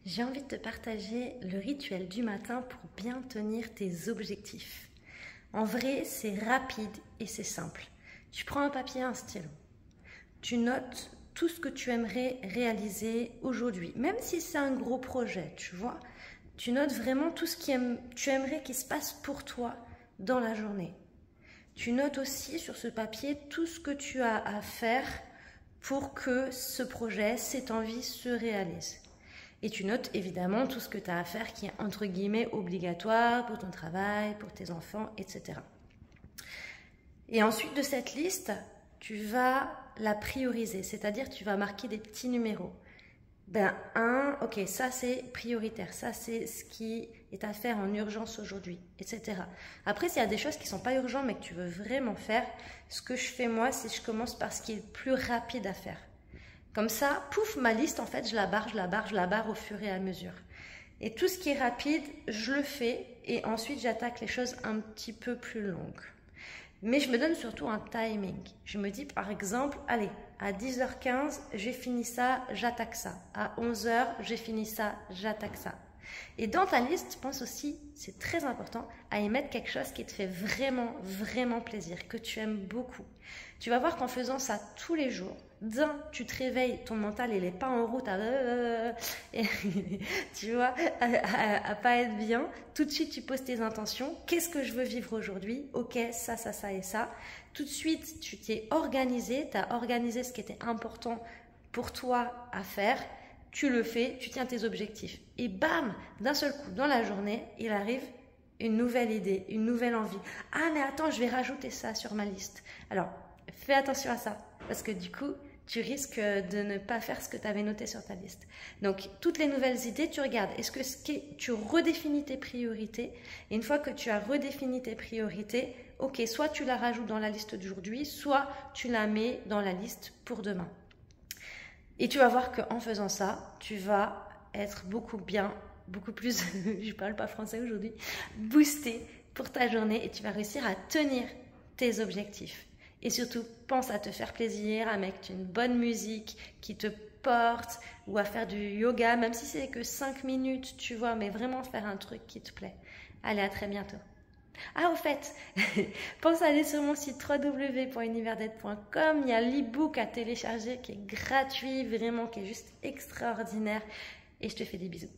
J'ai envie de te partager le rituel du matin pour bien tenir tes objectifs. En vrai, c'est rapide et c'est simple. Tu prends un papier et un stylo. Tu notes tout ce que tu aimerais réaliser aujourd'hui. Même si c'est un gros projet, tu vois. Tu notes vraiment tout ce que tu aimerais qu'il se passe pour toi dans la journée. Tu notes aussi sur ce papier tout ce que tu as à faire pour que ce projet, cette envie se réalise. Et tu notes évidemment tout ce que tu as à faire qui est entre guillemets obligatoire pour ton travail, pour tes enfants, etc. Et ensuite de cette liste, tu vas la prioriser, c'est-à-dire tu vas marquer des petits numéros. Ok, ça c'est prioritaire, ça c'est ce qui est à faire en urgence aujourd'hui, etc. Après, s'il y a des choses qui ne sont pas urgentes mais que tu veux vraiment faire, ce que je fais moi, c'est que je commence par ce qui est le plus rapide à faire. Comme ça, pouf, ma liste, en fait, je la barre au fur et à mesure. Et tout ce qui est rapide, je le fais et ensuite j'attaque les choses un petit peu plus longues. Mais je me donne surtout un timing. Je me dis par exemple, allez, à 10h15, j'ai fini ça, j'attaque ça. À 11h, j'ai fini ça, j'attaque ça. Et dans ta liste, pense aussi, c'est très important, à y mettre quelque chose qui te fait vraiment, vraiment plaisir, que tu aimes beaucoup. Tu vas voir qu'en faisant ça tous les jours, tu te réveilles, ton mental, il n'est pas en route tu vois, à pas être bien. Tout de suite, tu poses tes intentions. Qu'est-ce que je veux vivre aujourd'hui? Ok, ça et ça. Tout de suite, tu t'es organisé, tu as organisé ce qui était important pour toi à faire. Tu le fais, tu tiens tes objectifs. Et bam, d'un seul coup, dans la journée, il arrive une nouvelle idée, une nouvelle envie. Ah, mais attends, je vais rajouter ça sur ma liste. Alors, fais attention à ça, parce que du coup, tu risques de ne pas faire ce que tu avais noté sur ta liste. Donc, toutes les nouvelles idées, tu regardes. Est-ce que tu redéfinis tes priorités? Et une fois que tu as redéfini tes priorités, ok, soit tu la rajoutes dans la liste d'aujourd'hui, soit tu la mets dans la liste pour demain. Et tu vas voir qu'en faisant ça, tu vas être beaucoup plus, je parle pas français aujourd'hui, boosté pour ta journée et tu vas réussir à tenir tes objectifs. Et surtout, pense à te faire plaisir, à mettre une bonne musique qui te porte ou à faire du yoga, même si c'est que 5 minutes, tu vois, mais vraiment faire un truc qui te plaît. Allez, à très bientôt. Ah, au fait, pense à aller sur mon site www.univerdaide.com. Il y a l'e-book à télécharger qui est gratuit, vraiment, qui est juste extraordinaire. Et je te fais des bisous.